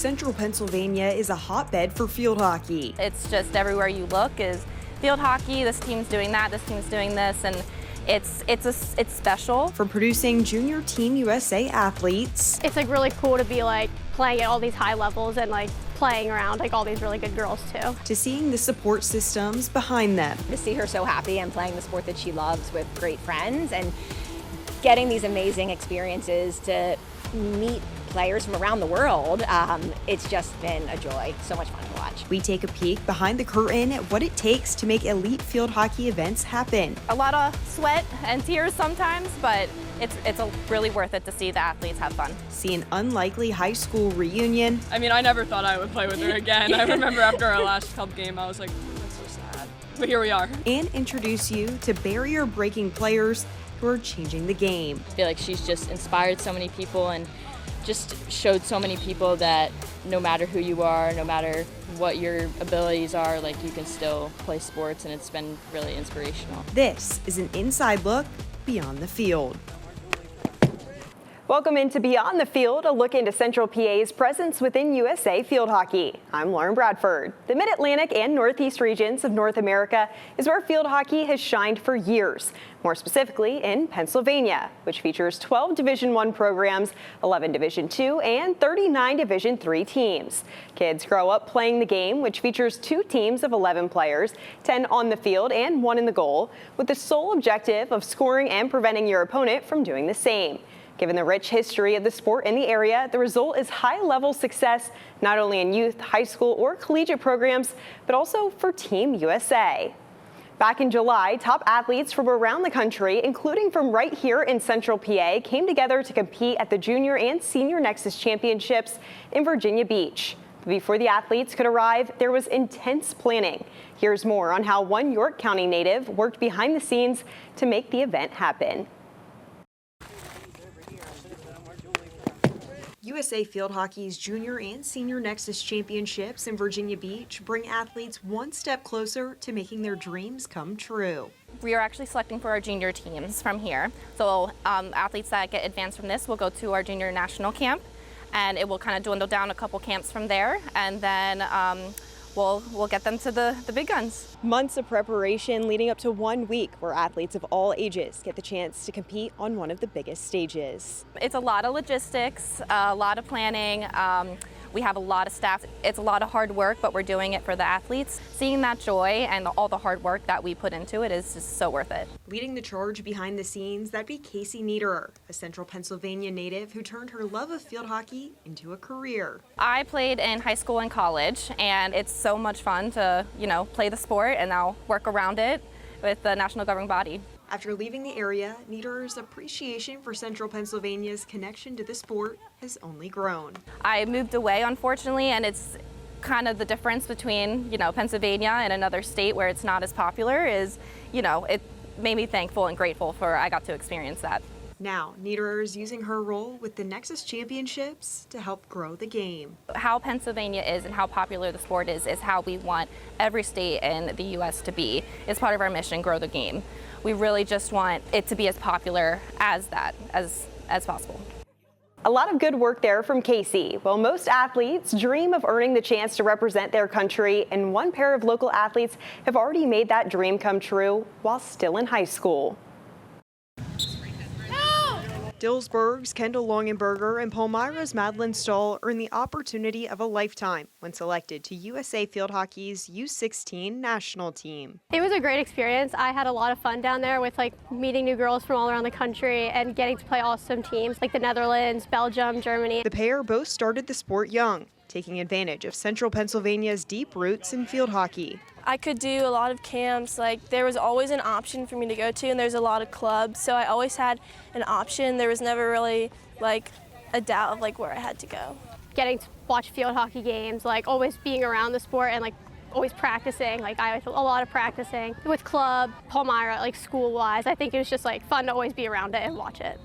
Central Pennsylvania is a hotbed for field hockey. It's just everywhere you look is field hockey. This team's doing that, this team's doing this, and it's special. From producing junior Team USA athletes. It's like really cool to be like playing at all these high levels and like playing around like all these really good girls too. To seeing the support systems behind them. To see her so happy and playing the sport that she loves with great friends and getting these amazing experiences to meet players from around the world, it's just been a joy. So much fun to watch. We take a peek behind the curtain at what it takes to make elite field hockey events happen. A lot of sweat and tears sometimes, but it's really worth it to see the athletes have fun. See an unlikely high school reunion. I mean, I never thought I would play with her again. I remember after our last club game, I was like, that's so sad. But here we are. And introduce you to barrier-breaking players who are changing the game. I feel like she's just inspired so many people and just showed so many people that no matter who you are, no matter what your abilities are, like you can still play sports, and it's been really inspirational. This is an inside look beyond the field. Welcome into Beyond the Field, a look into Central PA's presence within USA field hockey. I'm Lauren Bradford. The Mid-Atlantic and Northeast regions of North America is where field hockey has shined for years, more specifically in Pennsylvania, which features 12 Division I programs, 11 Division II, and 39 Division III teams. Kids grow up playing the game, which features 2 teams of 11 players, 10 on the field and 1 in the goal, with the sole objective of scoring and preventing your opponent from doing the same. Given the rich history of the sport in the area, the result is high-level success, not only in youth, high school, or collegiate programs, but also for Team USA. Back in July, top athletes from around the country, including from right here in Central PA, came together to compete at the Junior and Senior Nexus Championships in Virginia Beach. But before the athletes could arrive, there was intense planning. Here's more on how one York County native worked behind the scenes to make the event happen. USA Field Hockey's Junior and Senior Nexus Championships in Virginia Beach bring athletes one step closer to making their dreams come true. We are actually selecting for our junior teams from here. So athletes that get advanced from this will go to our junior national camp, and it will kind of dwindle down a couple camps from there, and then we'll get them to the big guns. Months of preparation leading up to 1 week where athletes of all ages get the chance to compete on one of the biggest stages. It's a lot of logistics, a lot of planning. We have a lot of staff. It's a lot of hard work, but we're doing it for the athletes. Seeing that joy and all the hard work that we put into it is just so worth it. Leading the charge behind the scenes, that'd be Casey Niederer, a Central Pennsylvania native who turned her love of field hockey into a career. I played in high school and college, and it's so much fun to, play the sport and now work around it with the national governing body. After leaving the area, Niederer's appreciation for Central Pennsylvania's connection to the sport has only grown. I moved away, unfortunately, and it's kind of the difference between, Pennsylvania and another state where it's not as popular is, it made me thankful and grateful for I got to experience that. Now, Niederer is using her role with the Nexus Championships to help grow the game. How Pennsylvania is and how popular the sport is how we want every state in the U.S. to be. It's part of our mission, grow the game. We really just want it to be as popular as possible. A lot of good work there from Casey. Well, most athletes dream of earning the chance to represent their country, and one pair of local athletes have already made that dream come true while still in high school. Dillsburg's Kendall Longenberger and Palmyra's Madeline Stahl earned the opportunity of a lifetime when selected to USA Field Hockey's U16 national team. It was a great experience. I had a lot of fun down there with meeting new girls from all around the country and getting to play awesome teams like the Netherlands, Belgium, Germany. The pair both started the sport young, taking advantage of Central Pennsylvania's deep roots in field hockey. I could do a lot of camps. There was always an option for me to go to, and there's a lot of clubs, so I always had an option. There was never really a doubt of where I had to go. Getting to watch field hockey games, always being around the sport and always practicing. I had a lot of practicing with club, Palmyra, school-wise. I think it was just fun to always be around it and watch it.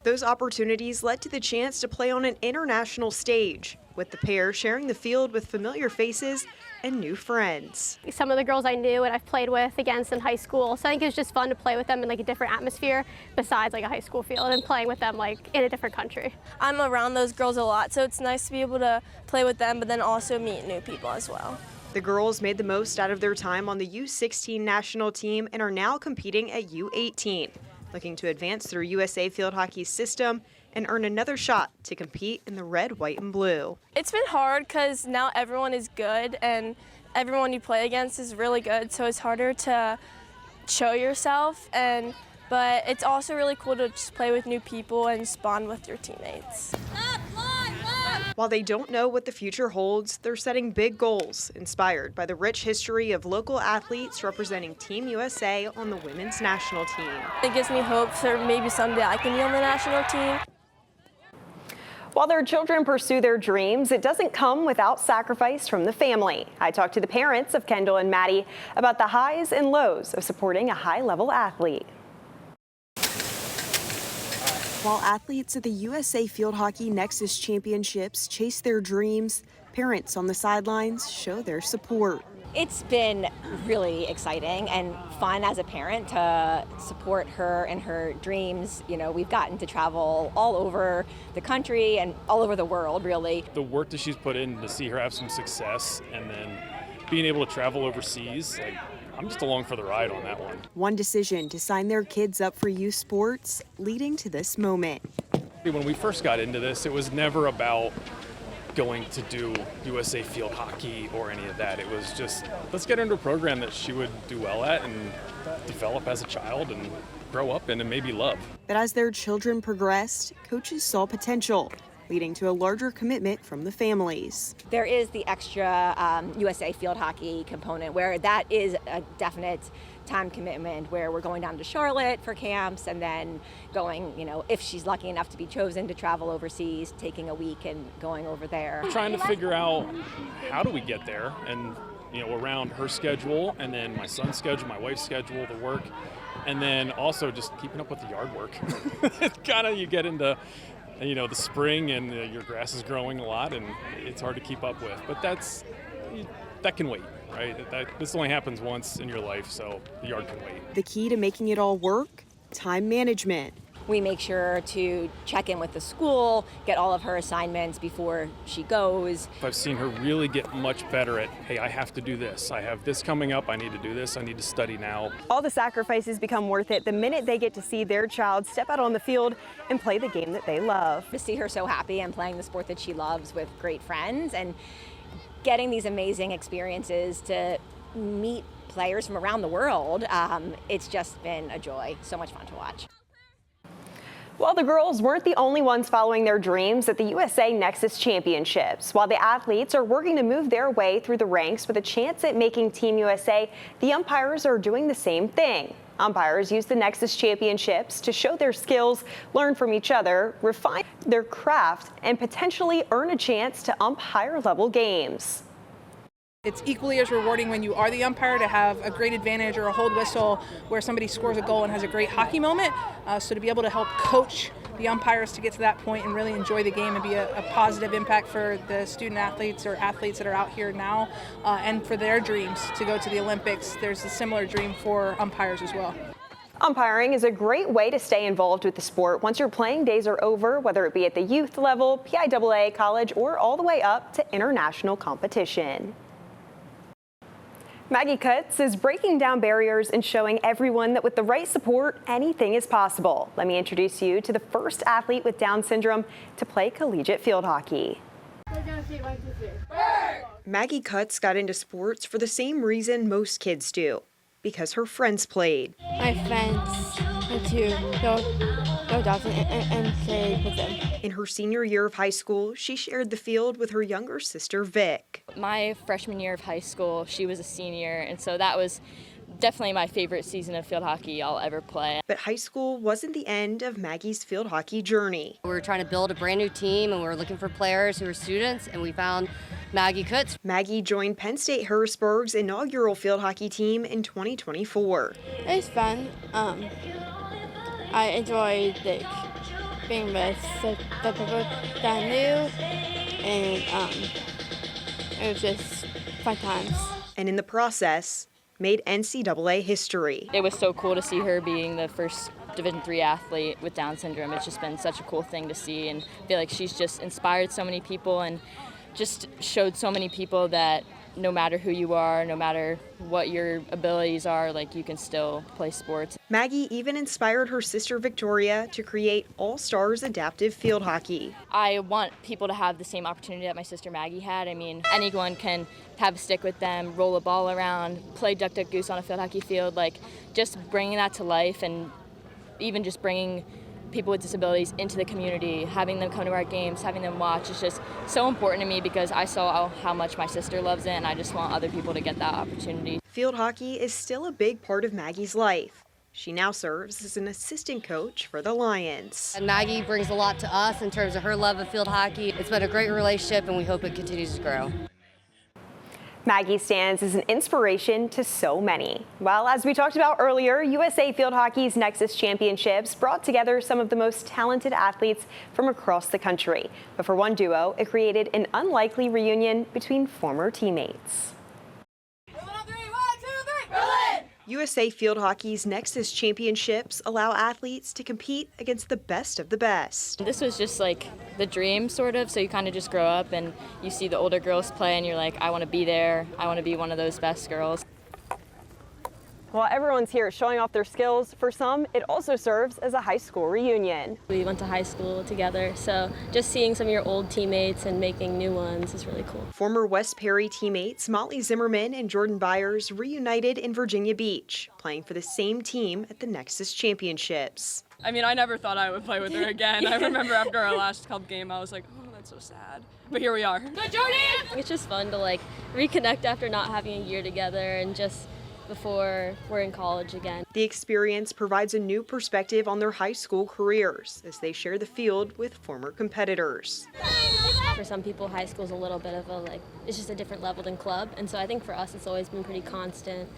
Those opportunities led to the chance to play on an international stage. with the pair sharing the field with familiar faces and new friends. Some of the girls I knew and I've played with against in high school, so I think it was just fun to play with them in like a different atmosphere besides like a high school field and playing with them like in a different country. I'm around those girls a lot, so it's nice to be able to play with them, but then also meet new people as well. The girls made the most out of their time on the U16 national team and are now competing at U18, looking to advance through USA Field Hockey's system and earn another shot to compete in the red, white, and blue. It's been hard because now everyone is good and everyone you play against is really good, so it's harder to show yourself, but it's also really cool to just play with new people and just bond with your teammates. While they don't know what the future holds, they're setting big goals, inspired by the rich history of local athletes representing Team USA on the women's national team. It gives me hope for maybe someday I can be on the national team. While their children pursue their dreams, it doesn't come without sacrifice from the family. I talked to the parents of Kendall and Maddie about the highs and lows of supporting a high-level athlete. While athletes at the USA Field Hockey Nexus Championships chase their dreams, parents on the sidelines show their support. It's been really exciting and fun as a parent to support her and her dreams. You know, we've gotten to travel all over the country and all over the world, really. The work that she's put in to see her have some success and then being able to travel overseas, I'm just along for the ride on that one. One decision to sign their kids up for youth sports leading to this moment. When we first got into this, it was never about going to do USA Field Hockey or any of that. It was just, let's get her into a program that she would do well at and develop as a child and grow up in and maybe love. But as their children progressed, coaches saw potential, leading to a larger commitment from the families. There is the extra USA Field Hockey component where that is a definite time commitment, where we're going down to Charlotte for camps and then going, if she's lucky enough to be chosen to travel overseas, taking a week and going over there. Trying to figure out how do we get there and, around her schedule and then my son's schedule, my wife's schedule, the work, and then also just keeping up with the yard work. Kind of you get into the spring and your grass is growing a lot and it's hard to keep up with, but that can wait, right? This only happens once in your life, so the yard can wait. The key to making it all work? Time management. We make sure to check in with the school, get all of her assignments before she goes. I've seen her really get much better at, hey, I have to do this. I have this coming up. I need to do this. I need to study now. All the sacrifices become worth it the minute they get to see their child step out on the field and play the game that they love. To see her so happy and playing the sport that she loves with great friends and getting these amazing experiences to meet players from around the world, it's just been a joy. So much fun to watch. Well, the girls weren't the only ones following their dreams at the USA Nexus Championships. While the athletes are working to move their way through the ranks with a chance at making Team USA, the umpires are doing the same thing. Umpires use the Nexus Championships to show their skills, learn from each other, refine their craft, and potentially earn a chance to ump higher-level games. It's equally as rewarding when you are the umpire to have a great advantage or a hold whistle where somebody scores a goal and has a great hockey moment. So to be able to help coach the umpires to get to that point and really enjoy the game and be a positive impact for the student athletes or athletes that are out here now and for their dreams to go to the Olympics, there's a similar dream for umpires as well. Umpiring is a great way to stay involved with the sport once your playing days are over, whether it be at the youth level, PIAA, college, or all the way up to international competition. Maggie Kutz is breaking down barriers and showing everyone that with the right support, anything is possible. Let me introduce you to the first athlete with Down syndrome to play collegiate field hockey. Maggie Kutz got into sports for the same reason most kids do, because her friends played. My friends went to go Dawson and play with them. In her senior year of high school, she shared the field with her younger sister, Vic. My freshman year of high school, she was a senior, and so that was definitely my favorite season of field hockey I'll ever play. But high school wasn't the end of Maggie's field hockey journey. We were trying to build a brand new team, and we were looking for players who were students, and we found Maggie Kutz. Maggie joined Penn State Harrisburg's inaugural field hockey team in 2024. It was fun. I enjoyed being with the people that I knew, and it was just fun times. And in the process, made NCAA history. It was so cool to see her being the first Division III athlete with Down syndrome. It's just been such a cool thing to see, and I feel like she's just inspired so many people and just showed so many people that no matter who you are, no matter what your abilities are, like you can still play sports. Maggie even inspired her sister Victoria to create All-Stars Adaptive Field Hockey. I want people to have the same opportunity that my sister Maggie had. I mean, anyone can have a stick with them, roll a ball around, play duck, duck, goose on a field hockey field, like just bringing that to life, and even just bringing people with disabilities into the community, having them come to our games, having them watch is just so important to me because I saw how much my sister loves it, and I just want other people to get that opportunity. Field hockey is still a big part of Maggie's life. She now serves as an assistant coach for the Lions. And Maggie brings a lot to us in terms of her love of field hockey. It's been a great relationship, and we hope it continues to grow. Maggie stands as an inspiration to so many. Well, as we talked about earlier, USA Field Hockey's Nexus Championships brought together some of the most talented athletes from across the country. But for one duo, it created an unlikely reunion between former teammates. USA Field Hockey's Nexus Championships allow athletes to compete against the best of the best. This was just like the dream, sort of, so you kind of just grow up and you see the older girls play and you're like, I want to be there, I want to be one of those best girls. While everyone's here showing off their skills, for some, it also serves as a high school reunion. We went to high school together, so just seeing some of your old teammates and making new ones is really cool. Former West Perry teammates Molly Zimmerman and Jordan Byers reunited in Virginia Beach, playing for the same team at the Nexus Championships. I mean, I never thought I would play with her again. I remember after our last club game, I was like, oh, that's so sad. But here we are. Good, Jordan! It's just fun to like reconnect after not having a year together and just before we're in college again. The experience provides a new perspective on their high school careers as they share the field with former competitors. For some people, high school is a little bit of a it's just a different level than club, and so I think for us it's always been pretty constant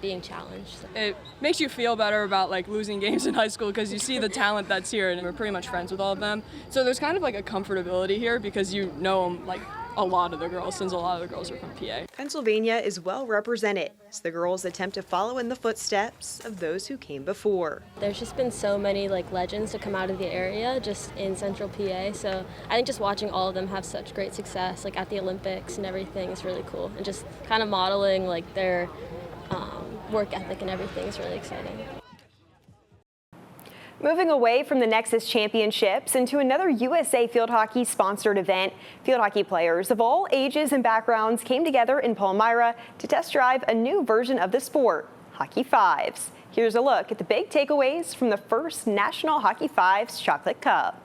being challenged. It makes you feel better about like losing games in high school because you see the talent that's here, and we're pretty much friends with all of them. So there's kind of like a comfortability here because you know them, like a lot of the girls, since a lot of the girls are from PA. Pennsylvania is well represented as the girls attempt to follow in the footsteps of those who came before. There's just been so many legends to come out of the area just in Central PA, so I think just watching all of them have such great success at the Olympics and everything is really cool, and just kind of modeling their work ethic and everything is really exciting. Moving away from the Nexus Championships into another USA Field Hockey sponsored event, field hockey players of all ages and backgrounds came together in Palmyra to test drive a new version of the sport, Hockey Fives. Here's a look at the big takeaways from the first National Hockey Fives Chocolate Cup.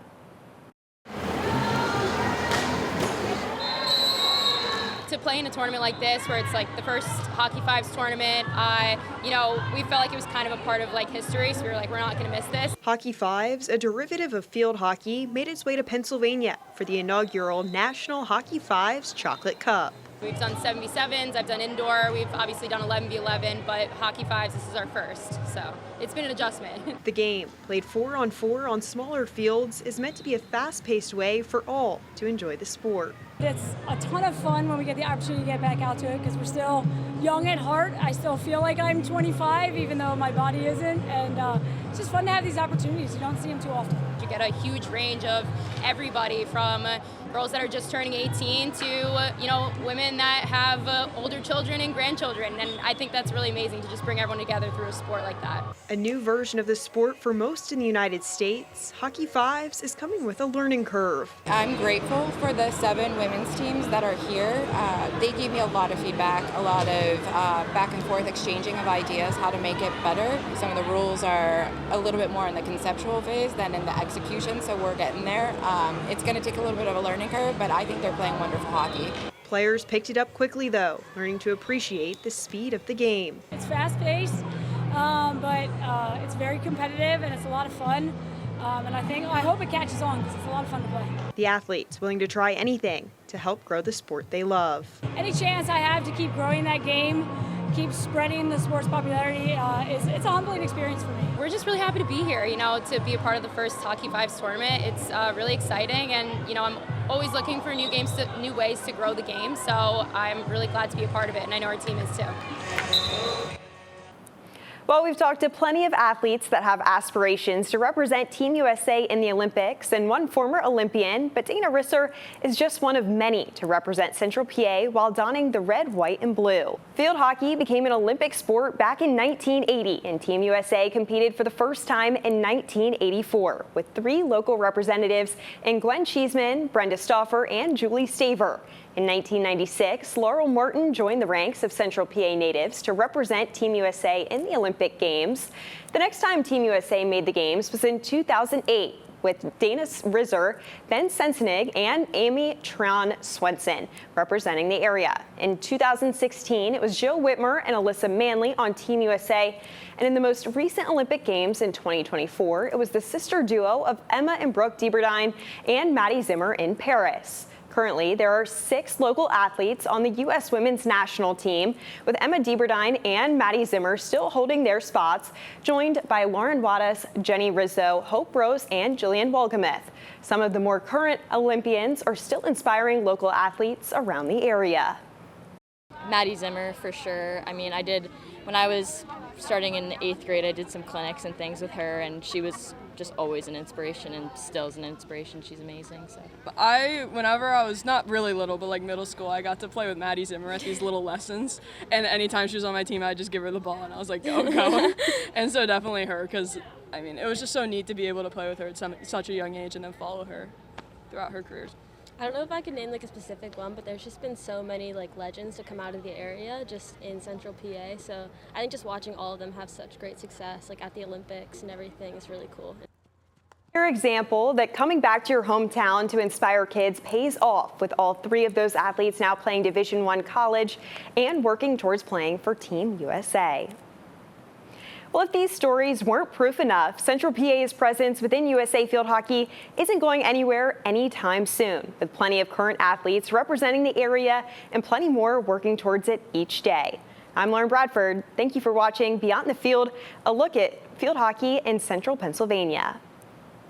To play in a tournament like this, where it's the first Hockey Fives tournament, we felt like it was kind of a part of history, so we were like, we're not going to miss this. Hockey Fives, a derivative of field hockey, made its way to Pennsylvania for the inaugural National Hockey Fives Chocolate Cup. We've done 7v7s, I've done indoor, we've obviously done 11v11, but Hockey Fives, this is our first, so it's been an adjustment. The game, played 4-on-4 on smaller fields, is meant to be a fast-paced way for all to enjoy the sport. It's a ton of fun when we get the opportunity to get back out to it because we're still young at heart. I still feel like I'm 25, even though my body isn't, and it's just fun to have these opportunities. You don't see them too often. You get a huge range of everybody, from girls that are just turning 18 to women that have older children and grandchildren, and I think that's really amazing to just bring everyone together through a sport like that. A new version of the sport for most in the United States, Hockey Fives is coming with a learning curve. I'm grateful for the 7 women's teams that are here. They gave me a lot of feedback, a lot of back and forth exchanging of ideas, how to make it better. Some of the rules are a little bit more in the conceptual phase than in the execution, so we're getting there. It's going to take a little bit of a learning curve, but I think they're playing wonderful hockey. Players picked it up quickly, though, learning to appreciate the speed of the game. It's fast-paced, but it's very competitive and it's a lot of fun. And I hope it catches on because it's a lot of fun to play. The athletes willing to try anything to help grow the sport they love. Any chance I have to keep growing that game, keep spreading the sport's popularity, it's a humbling experience for me. We're just really happy to be here, to be a part of the first Hockey Fives tournament. It's really exciting, and I'm always looking for new ways to grow the game. So I'm really glad to be a part of it, and I know our team is too. Well, we've talked to plenty of athletes that have aspirations to represent Team USA in the Olympics and one former Olympian, but Dana Risser is just one of many to represent Central PA while donning the red, white, and blue. Field hockey became an Olympic sport back in 1980, and Team USA competed for the first time in 1984 with 3 local representatives in Gwen Cheeseman, Brenda Stauffer, and Julie Staver. In 1996, Laurel Martin joined the ranks of Central PA natives to represent Team USA in the Olympic Games. The next time Team USA made the Games was in 2008 with Dana Risser, Ben Sensenig, and Amy Tron Swenson representing the area. In 2016, it was Jill Whitmer and Alyssa Manley on Team USA. And in the most recent Olympic Games in 2024, it was the sister duo of Emma and Brooke Deiberdine and Maddie Zimmer in Paris. Currently, there are 6 local athletes on the U.S. women's national team, with Emma Deiberdine and Maddie Zimmer still holding their spots, joined by Lauren Wadas, Jenny Rizzo, Hope Rose, and Jillian Wolgamuth. Some of the more current Olympians are still inspiring local athletes around the area. Maddie Zimmer, for sure. I mean, when I was starting in 8th grade, I did some clinics and things with her, and she was just always an inspiration and still is an inspiration. She's amazing. So Whenever I was not really little, but like middle school, I got to play with Maddie Zimmer at these little lessons, and anytime she was on my team, I'd just give her the ball, and I was like, go. And so definitely her, because I mean, it was just so neat to be able to play with her at such a young age and then follow her throughout her career. I don't know if I could name like a specific one, but there's just been so many like legends to come out of the area just in Central PA. So I think just watching all of them have such great success like at the Olympics and everything is really cool. Your example that coming back to your hometown to inspire kids pays off, with all 3 of those athletes now playing Division I college and working towards playing for Team USA. Well, if these stories weren't proof enough, Central PA's presence within USA Field Hockey isn't going anywhere anytime soon, with plenty of current athletes representing the area and plenty more working towards it each day. I'm Lauren Bradford. Thank you for watching Beyond the Field, a look at field hockey in Central Pennsylvania.